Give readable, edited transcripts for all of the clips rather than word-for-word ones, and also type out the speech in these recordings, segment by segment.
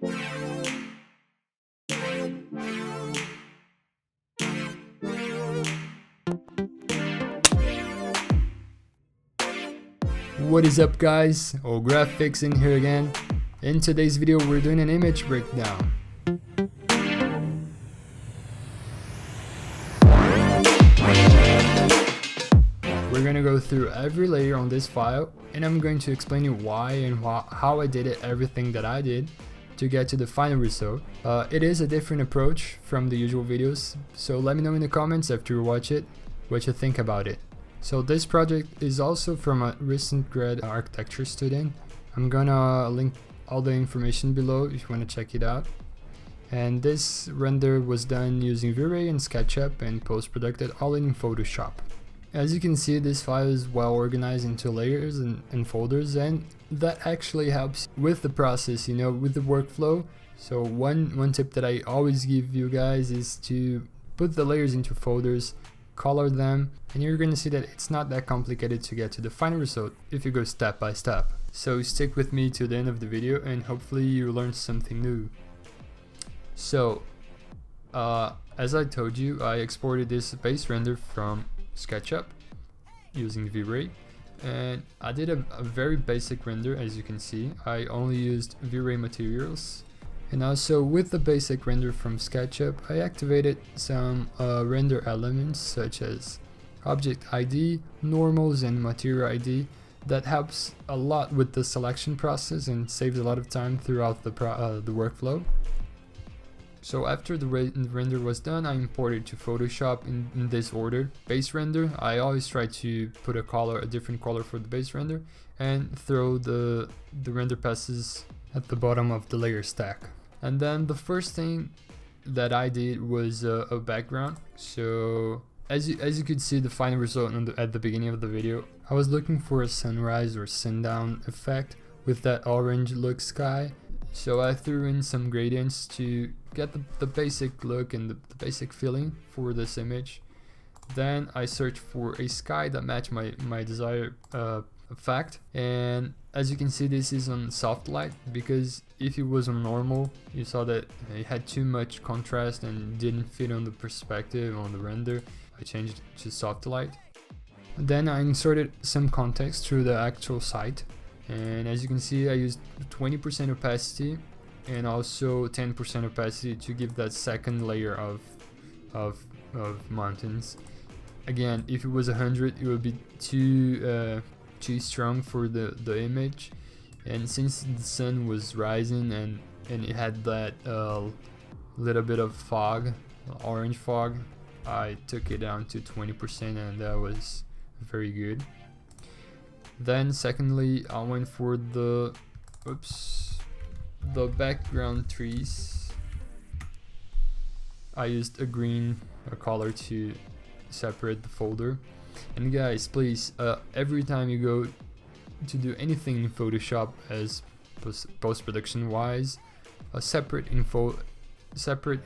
What is up guys, graphics in here again. In today's video we're doing an image breakdown. We're gonna go through every layer on this file and I'm going to explain you why and how I did it, everything that I did to get to the final result. It is a different approach from the usual videos, so let me know in the comments after you watch it what you think about it. So this project is also from a recent grad architecture student. I'm gonna link all the information below if you want to check it out. And this render was done using V-Ray and SketchUp and post-produced all in Photoshop. As you can see, this file is well organized into layers and folders, and that actually helps with the process, you know, with the workflow. So one tip that I always give you guys is to put the layers into folders, color them, and you're going to see that it's not that complicated to get to the final result if you go step by step. So stick with me to the end of the video and hopefully you learn something new. So as I told you, I exported this base render from SketchUp using V-Ray, and I did a very basic render. As you can see, I only used V-Ray materials. And also with the basic render from SketchUp, I activated some render elements such as object ID, normals, and material ID. That helps a lot with the selection process and saves a lot of time throughout the workflow. So after the render was done, I imported to Photoshop in this order. Base render, I always try to put a different color for the base render, and throw the render passes at the bottom of the layer stack. And then the first thing that I did was a background. So as you could see the final result at the beginning of the video, I was looking for a sunrise or sundown effect with that orange look sky. So I threw in some gradients to get the basic look and the basic feeling for this image. Then I searched for a sky that matched my desired effect, and as you can see, this is on soft light, because if it was on normal, you saw that it had too much contrast and didn't fit on the perspective on the render. I changed it to soft light. Then I inserted some context through the actual site, and as you can see, I used 20% opacity and also 10% opacity to give that second layer of mountains. Again, if it was 100, it would be too strong for the image, and since the sun was rising and it had that little bit of fog, orange fog, I took it down to 20%, and that was very good. Then secondly, I went for the background trees. I used a green color to separate the folder. And guys, please, every time you go to do anything in Photoshop as post-production wise, separate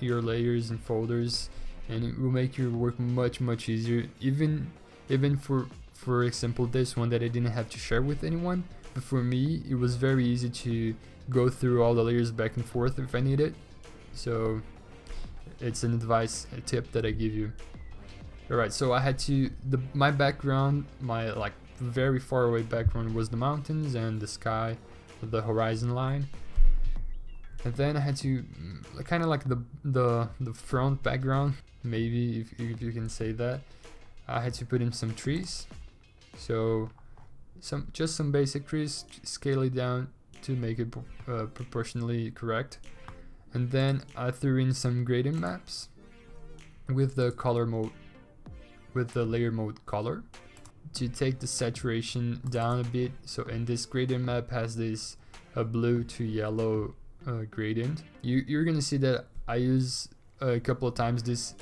your layers and folders, and it will make your work much easier. Even for example, this one that I didn't have to share with anyone, but for me it was very easy to go through all the layers back and forth if I need it. So it's an advice, a tip that I give you. Alright, so I had to, my background, my like very far away background was the mountains and the sky, the horizon line. And then I had to kind of like the front background, maybe if you can say that. I had to put in some trees. So just some basic trees, scale it down to make it proportionally correct. And then I threw in some gradient maps with the color mode, with the layer mode color, to take the saturation down a bit. So, and this gradient map has this blue to yellow gradient. You're gonna see that I use a couple of times this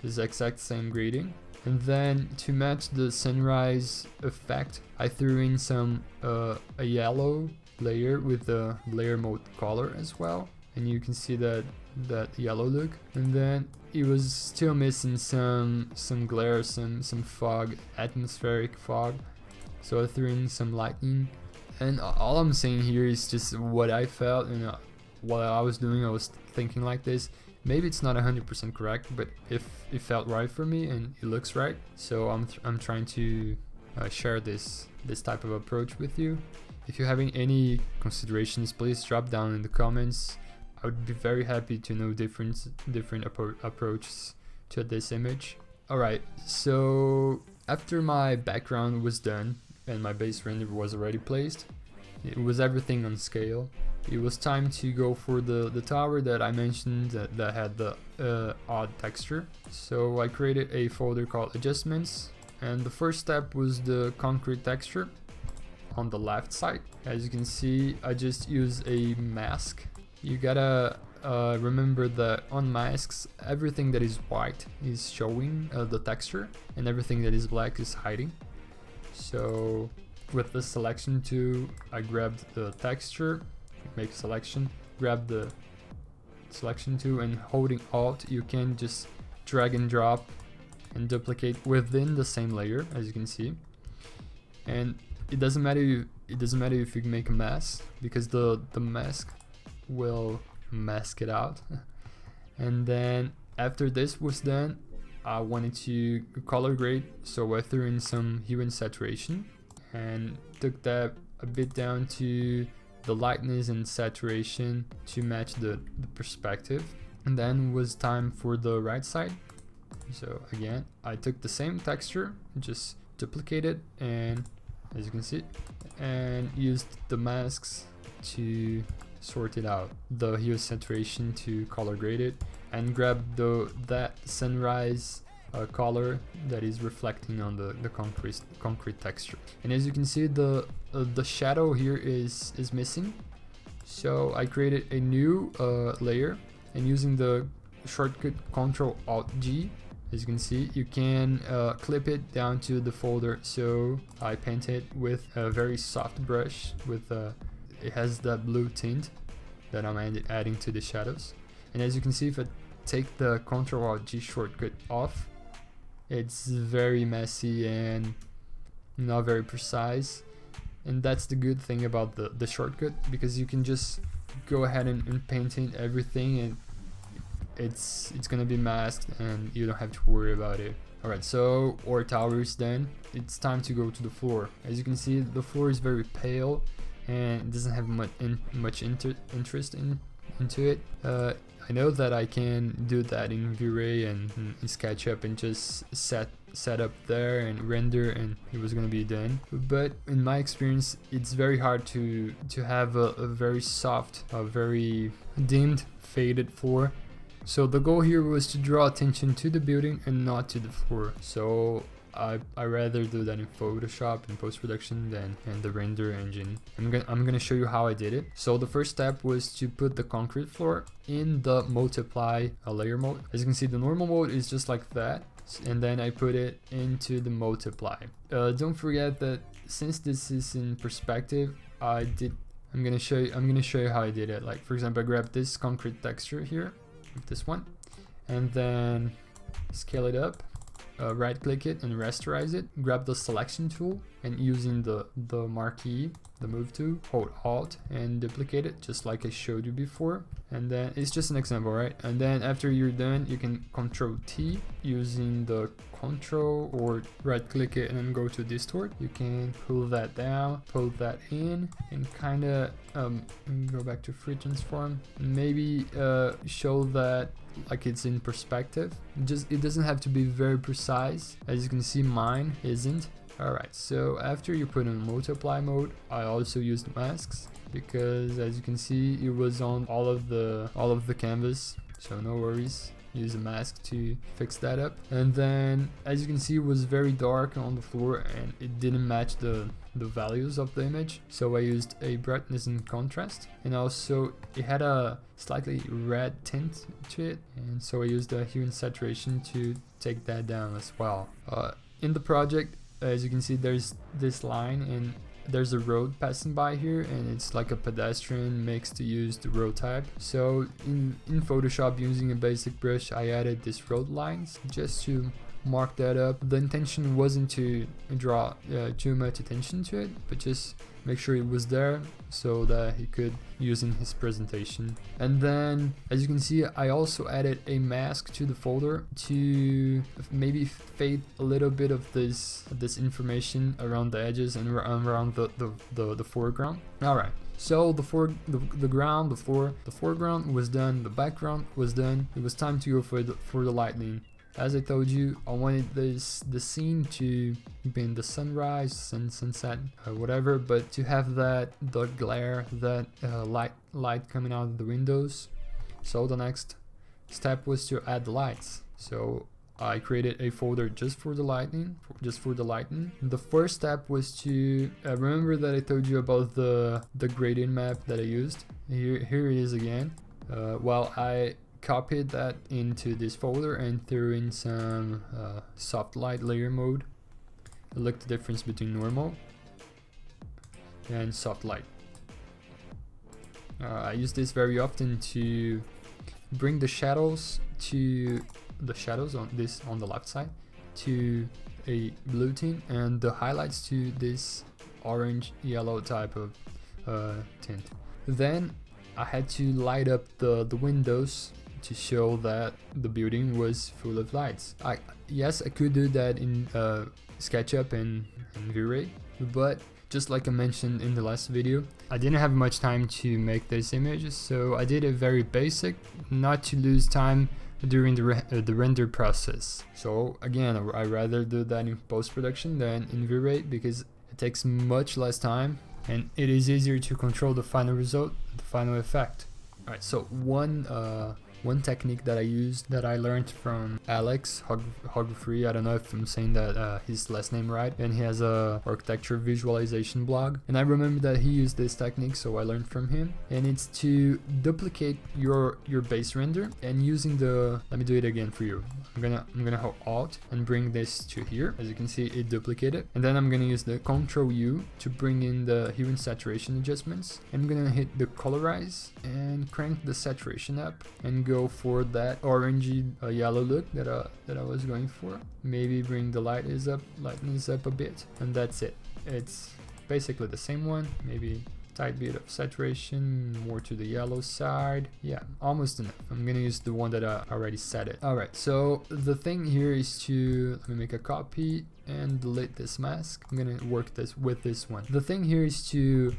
exact same gradient. And then to match the sunrise effect, I threw in some a yellow layer with the layer mode color as well, and you can see that yellow look. And then it was still missing some glare, some fog, atmospheric fog, so I threw in some lightning. And all I'm saying here is just what I felt, and while I was doing, I was thinking like this. Maybe it's not 100% correct, but if it felt right for me and it looks right, so I'm trying to share this type of approach with you. If you're having any considerations, please drop down in the comments. I would be very happy to know different approaches to this image. Alright, so after my background was done and my base render was already placed, it was everything on scale. It was time to go for the tower that I mentioned that had the odd texture. So I created a folder called adjustments, and the first step was the concrete texture on the left side. As you can see, I just use a mask. You gotta remember that on masks, everything that is white is showing the texture, and everything that is black is hiding. So with the selection tool, I grabbed the texture, make a selection, grab the selection tool, and holding Alt, you can just drag and drop and duplicate within the same layer, as you can see. And it doesn't matter if you make a mask, because the mask will mask it out. And then after this was done, I wanted to color grade, so I threw in some hue and saturation and took that a bit down to the lightness and saturation to match the perspective. And then was time for the right side. So again, I took the same texture, just duplicated, and as you can see, and used the masks to sort it out, the hue saturation to color grade it, and grab that sunrise color that is reflecting on the concrete texture. And as you can see, the shadow here is missing, so I created a new layer, and using the shortcut Ctrl-Alt-G, as you can see, you can clip it down to the folder. So I paint it with a very soft brush with it has that blue tint that I'm adding to the shadows. And as you can see, if I take the Ctrl-Alt-G shortcut off, it's very messy and not very precise. And that's the good thing about the shortcut, because you can just go ahead and paint in everything, and it's gonna be masked and you don't have to worry about it. Alright, so our tower is done. It's time to go to the floor. As you can see, the floor is very pale and it doesn't have much interest into it. I know that I can do that in V-Ray and in SketchUp and just set up there and render, and it was gonna be done. But in my experience, it's very hard to have a very soft, a very dimmed, faded floor. So the goal here was to draw attention to the building and not to the floor. So I rather do that in Photoshop and post-production than in the render engine. I'm gonna show you how I did it. So the first step was to put the concrete floor in the multiply layer mode. As you can see, the normal mode is just like that, and then I put it into the multiply. Don't forget that since this is in perspective, I'm gonna show you how I did it. Like, for example, I grabbed this concrete texture here, this one, and then scale it up, right click it and rasterize it, grab the selection tool, and using the marquee, the move tool, hold Alt and duplicate it just like I showed you before. And then it's just an example, right? And then after you're done, you can Control T using the Control, or right click it and then go to distort. You can pull that down, pull that in, and kind of go back to free transform, and maybe show that like it's in perspective. It doesn't have to be very precise. As you can see, mine isn't. Alright, so after you put in multiply mode, I also used masks, because as you can see, it was on all of the canvas, so no worries. Use a mask to fix that up. And then as you can see, it was very dark on the floor and it didn't match the values of the image, so I used a brightness and contrast, and also it had a slightly red tint to it, and so I used a hue and saturation to take that down as well. In the project, as you can see, there's this line and there's a road passing by here, and it's like a pedestrian mix to use the road type. So in Photoshop, using a basic brush, I added these road lines just to mark that up. The intention wasn't to draw too much attention to it, but just make sure it was there so that he could use in his presentation. And then, as you can see, I also added a mask to the folder to maybe fade a little bit of this information around the edges and around the foreground. All right. So the foreground was done, the background was done. It was time to go for the lightning. As I told you, I wanted the scene to be in the sunrise, sunset, whatever, but to have the glare, that light coming out of the windows. So the next step was to add the lights. So I created a folder just for the lightning, The first step was to remember that I told you about the gradient map that I used. Here it is again. Well, I copied that into this folder and threw in some soft light layer mode. Look the difference between normal and soft light. I use this very often to bring the shadows on the left side to a blue tint and the highlights to this orange yellow type of tint. Then I had to light up the windows to show that the building was full of lights. Yes, I could do that in SketchUp and V-Ray, but just like I mentioned in the last video, I didn't have much time to make this image, so I did it very basic, not to lose time during the render process. So again, I rather do that in post-production than in V-Ray because it takes much less time and it is easier to control the final result, the final effect. Alright, so one technique that I used, that I learned from Alex Hogfree, I don't know if I'm saying that his last name right, and he has a architecture visualization blog, and I remember that he used this technique, so I learned from him, and it's to duplicate your base render and using let me do it again for you. I'm gonna hold Alt and bring this to here. As you can see, it duplicated, and then I'm gonna use the Ctrl U to bring in the hue and saturation adjustments. I'm gonna hit the colorize and crank the saturation up and go for that orangey yellow look that I was going for. Maybe bring the lightness up a bit, and that's it. It's basically the same one, maybe tight bit of saturation, more to the yellow side. Yeah, almost enough. I'm gonna use the one that I already set it. Alright, so the thing here is to, let me make a copy and delete this mask. I'm gonna work with this one. The thing here is to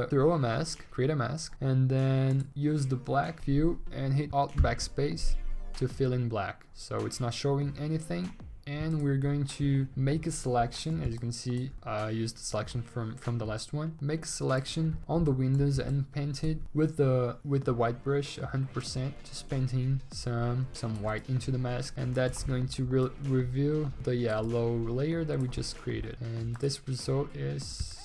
throw a mask, create a mask, and then use the black view and hit Alt backspace to fill in black. So it's not showing anything. And we're going to make a selection. As you can see, I used the selection from the last one. Make a selection on the windows and paint it with the white brush 100%, just painting some white into the mask, and that's going to reveal the yellow layer that we just created. And this result is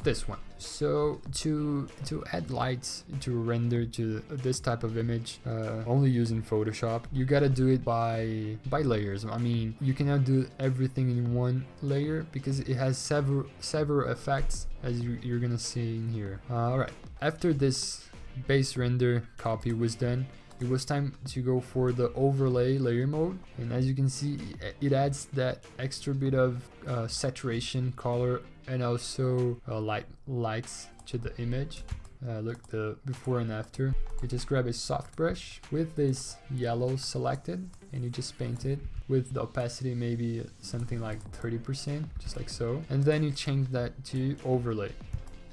this one. So to add lights to render to this type of image only using Photoshop, you gotta do it by layers. I mean, you cannot do everything in one layer because it has several effects, as you're gonna see in here. Alright, after this base render copy was done, it was time to go for the overlay layer mode, and as you can see, it adds that extra bit of saturation, color, and also lights to the image. Look, the before and after. You just grab a soft brush with this yellow selected and you just paint it with the opacity maybe something like 30%, just like so, and then you change that to overlay,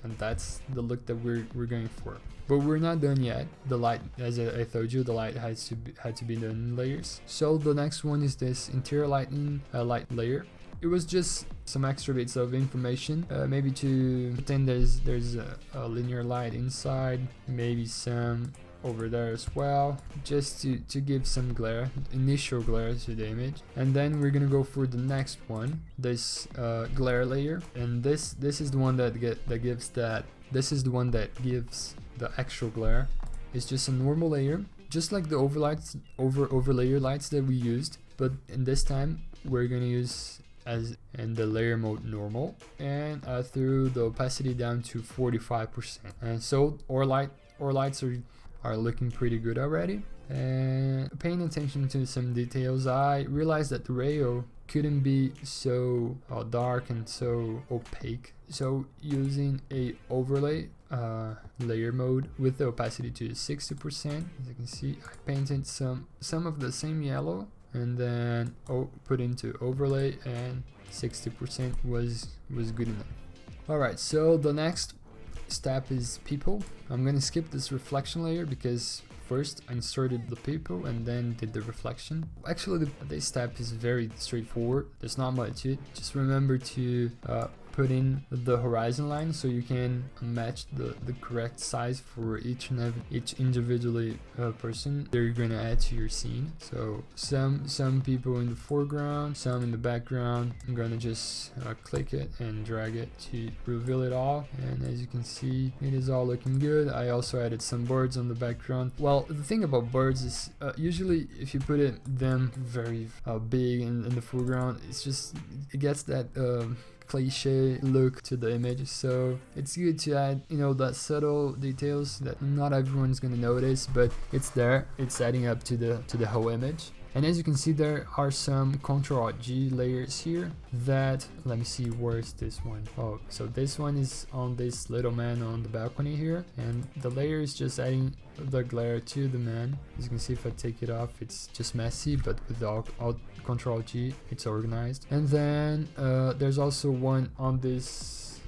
and that's the look that we're going for. But we're not done yet. The light, as I told you, the light had to be done in layers. So the next one is this interior lighting light layer. It was just some extra bits of information, maybe to pretend there's a linear light inside, maybe some over there as well, just to give some glare, initial glare to the image. And then we're gonna go for the next one, this glare layer, and this is the one that gives the actual glare. It's just a normal layer, just like the overlayer lights that we used, but in this time we're gonna use as in the layer mode normal, and threw the opacity down to 45%. And so our lights are looking pretty good already. And paying attention to some details, I realized that the rail couldn't be so dark and so opaque. So using a overlay layer mode with the opacity to 60%, as you can see, I painted some of the same yellow and then put into overlay, and 60% was good enough. Alright, so the next step is people. I'm gonna skip this reflection layer because first I inserted the people and then did the reflection. Actually, this step is very straightforward. There's not much to it. Just remember to put in the horizon line so you can match the correct size for each individually person that you're gonna add to your scene. So some people in the foreground, some in the background. I'm gonna just click it and drag it to reveal it all, and as you can see, it is all looking good. I also added some birds on the background. Well, the thing about birds is usually if you put them very big in the foreground, it gets that cliche look to the image. So it's good to add, that subtle details that not everyone's gonna notice, but it's there. It's adding up to the whole image. And as you can see, there are some Ctrl+G layers here that, let me see, where's this one? Oh, so this one is on this little man on the balcony here, and the layer is just adding the glare to the man. As you can see, if I take it off, it's just messy, but with Alt Ctrl+G, it's organized. And then there's also one on this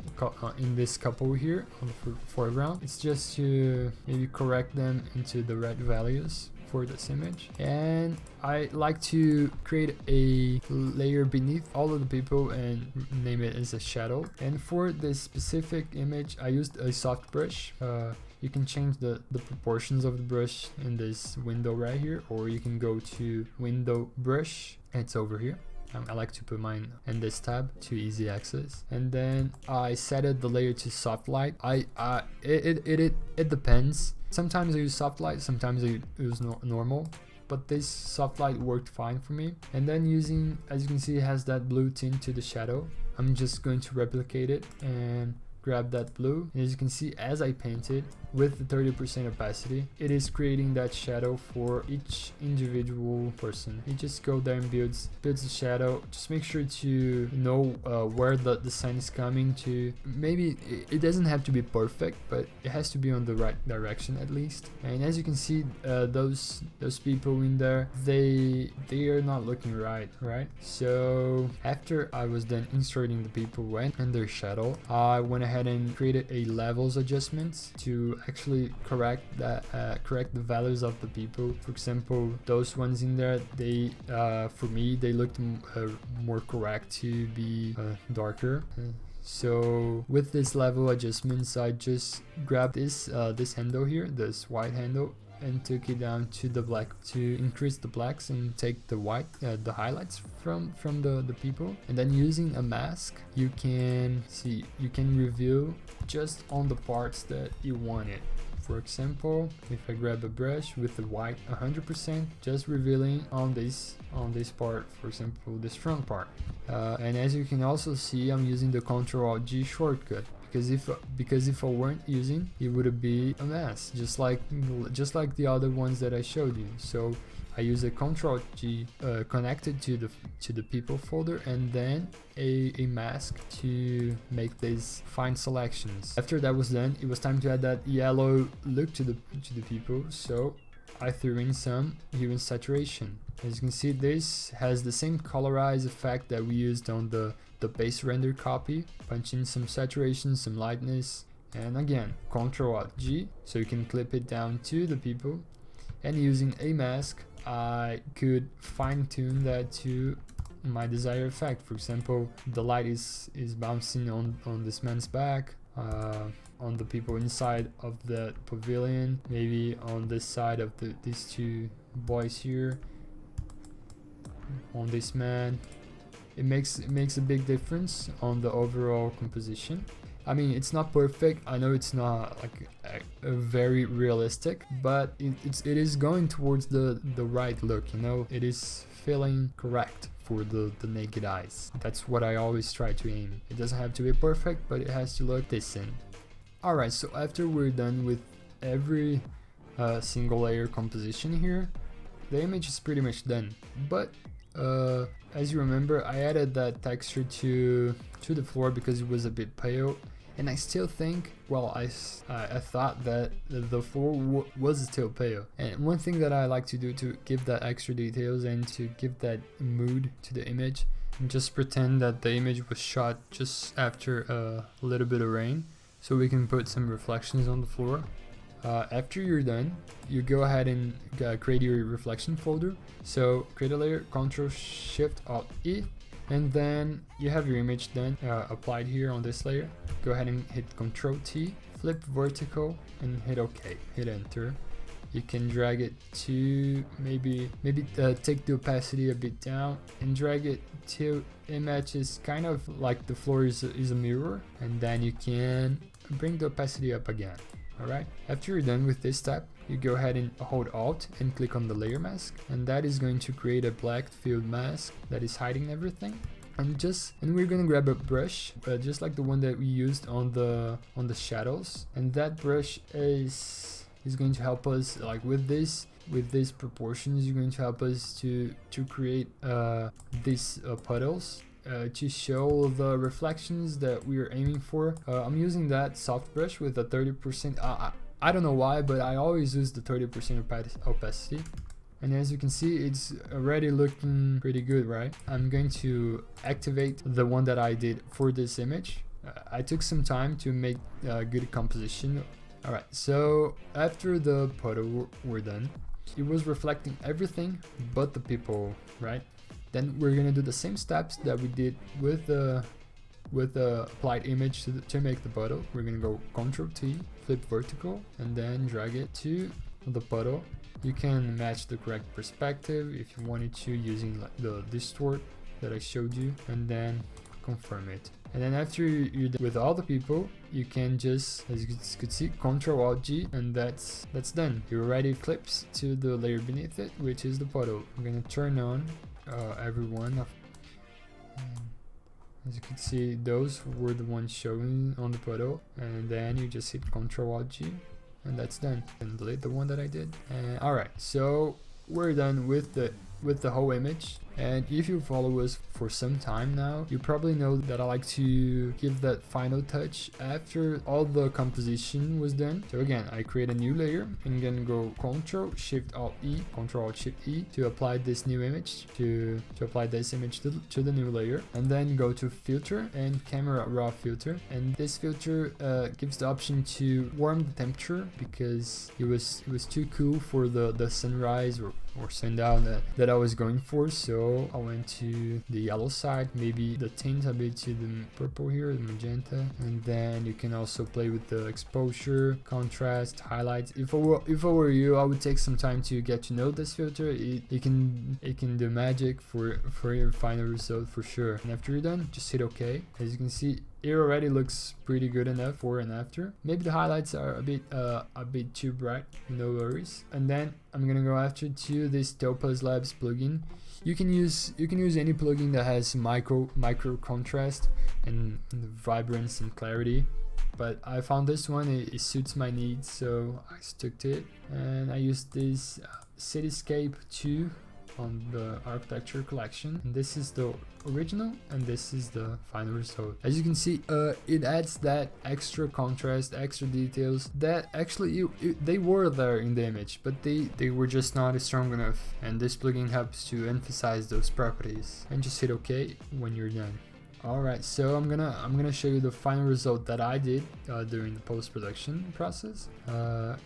in this couple here on the foreground. It's just to maybe correct them into the right values for this image. And I like to create a layer beneath all of the people and name it as a shadow. And for this specific image, I used a soft brush. You can change the proportions of the brush in this window right here, or you can go to window brush. It's over here. I like to put mine in this tab to easy access. And then I set the layer to soft light. It depends. Sometimes I use soft light, sometimes I use normal, but this soft light worked fine for me. And then using, as you can see, it has that blue tint to the shadow. I'm just going to replicate it and grab that blue. And as you can see, as I painted with the 30% opacity, it is creating that shadow for each individual person. You just go there and builds the shadow. Just make sure to know where the sun is coming to. Maybe it doesn't have to be perfect, but it has to be on the right direction at least. And as you can see, those people in there, they are not looking right? So after I was done inserting the people and their shadow, I went ahead and created a levels adjustments to actually correct the values of the people. For example, those ones in there, they for me they looked more correct to be darker. So with this level adjustments, I just grabbed this handle here, this white handle, and took it down to the black to increase the blacks and take the white, the highlights from the people. And then using a mask, you can reveal just on the parts that you want it. For example, if I grab a brush with the white 100%, just revealing on this part, for example, this front part. And as you can also see, I'm using the Ctrl+G shortcut. Because if I weren't using, it would be a mess, just like the other ones that I showed you. So I use a Ctrl+G connected to the people folder, and then a mask to make these fine selections. After that was done, it was time to add that yellow look to the people. So I threw in some hue and saturation. As you can see, this has the same colorize effect that we used on the base render copy. Punch in some saturation, some lightness, and again Ctrl+G so you can clip it down to the people. And using a mask, I could fine-tune that to my desired effect. For example, the light is bouncing on this man's back, on the people inside of the pavilion, maybe on this side of these two boys here, on this man. It makes a big difference on the overall composition. I mean, it's not perfect. I know it's not like a very realistic, but it is going towards the right look. It is feeling correct for the naked eyes. That's what I always try to aim. It doesn't have to be perfect, but it has to look decent. Alright, so after we're done with every single layer composition here, the image is pretty much done. But as you remember, I added that texture to the floor because it was a bit pale, and I still think, well, I thought that the floor was still pale. And one thing that I like to do to give that extra details and to give that mood to the image, and just pretend that the image was shot just after a little bit of rain, so we can put some reflections on the floor. After you're done, you go ahead and create your reflection folder. So create a layer, Ctrl+Shift+Alt+E, and then you have your image done, applied here on this layer. Go ahead and hit Ctrl+T, flip vertical, and hit OK, hit enter. You can drag it to maybe take the opacity a bit down and drag it till it matches kind of like the floor is a mirror, and then you can bring the opacity up again. Alright, after you're done with this step, you go ahead and hold Alt and click on the layer mask, and that is going to create a black filled mask that is hiding everything. And we're gonna grab a brush, just like the one that we used on the shadows, and that brush is going to help us, like with these proportions, you're going to help us to create these puddles. To show the reflections that we are aiming for. I'm using that soft brush with a 30%. I don't know why, but I always use the 30% opacity. And as you can see, it's already looking pretty good, right? I'm going to activate the one that I did for this image. I took some time to make good composition. Alright, so after the puddle were done, it was reflecting everything but the people, right? Then we're gonna do the same steps that we did with the applied image to make the puddle. We're gonna go Ctrl+T, flip vertical, and then drag it to the puddle. You can match the correct perspective if you wanted to, using like the distort that I showed you, and then confirm it. And then after you're done with all the people, you can just, as you could see, Ctrl+Alt+G, and that's done. It already flips to the layer beneath it, which is the puddle. I'm gonna turn on everyone. As you can see, those were the ones shown on the puddle, and then you just hit Ctrl+Alt+G, and that's done. And delete the one that I did. And alright, so we're done with the whole image. And if you follow us for some time now, you probably know that I like to give that final touch after all the composition was done. So again, I create a new layer and then go Ctrl+Shift+Alt+E, Ctrl+Shift+E to apply this new image, to apply this image to the new layer, and then go to filter and camera raw filter. And this filter gives the option to warm the temperature because it was too cool for the sunrise or sundown that I was going for. So I went to the yellow side, maybe the tint a bit to the purple here, the magenta, and then you can also play with the exposure, contrast, highlights. If I were you, I would take some time to get to know this filter. It can do magic for your final result for sure. And after you're done, just hit OK. As you can see, it already looks pretty good enough for and after. Maybe the highlights are a bit too bright, no worries. And then I'm gonna go after to this Topaz Labs plugin. You can use any plugin that has micro contrast and vibrance and clarity, but I found this one, it suits my needs, so I stuck to it. And I used this Cityscape 2 on the architecture collection, and this is the original and this is the final result. As you can see, it adds that extra contrast, extra details that actually they were there in the image, but they were just not strong enough, and this plugin helps to emphasize those properties. And just hit OK when you're done. Alright, so I'm gonna show you the final result that I did during the post-production process.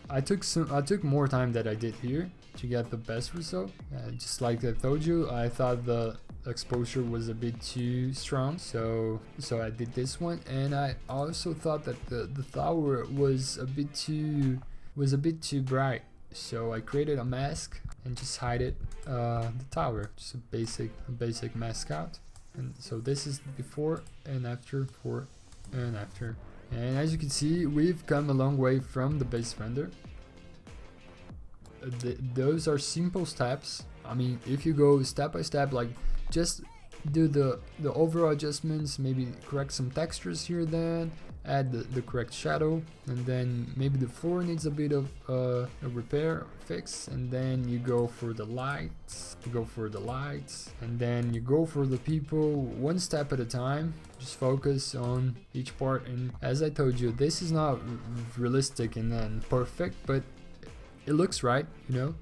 I took more time than I did here to get the best result. Just like I told you, I thought the exposure was a bit too strong, so I did this one, and I also thought that the tower was a bit too bright, so I created a mask and just hide it, the tower, just a basic mask out. And so this is before and after, and as you can see, we've come a long way from the base render. Those are simple steps. I mean, if you go step by step, like just do the overall adjustments, maybe correct some textures here, then add the correct shadow, and then maybe the floor needs a bit of a repair fix, and then you go for the lights, and then you go for the people one step at a time. Just focus on each part, and as I told you, this is not realistic and then perfect, but it looks right, you know,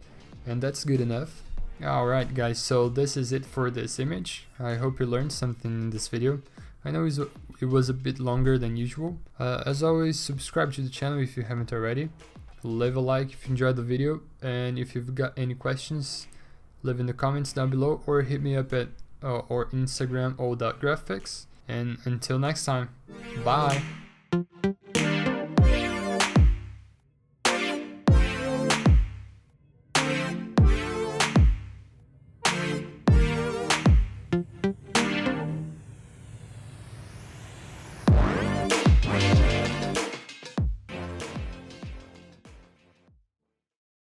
and that's good enough. Alright guys, so this is it for this image. I hope you learned something in this video. I know it was a bit longer than usual. As always, subscribe to the channel if you haven't already. Leave a like if you enjoyed the video, and if you've got any questions, leave in the comments down below, or hit me up at or Instagram ou.graphics. And until next time, bye!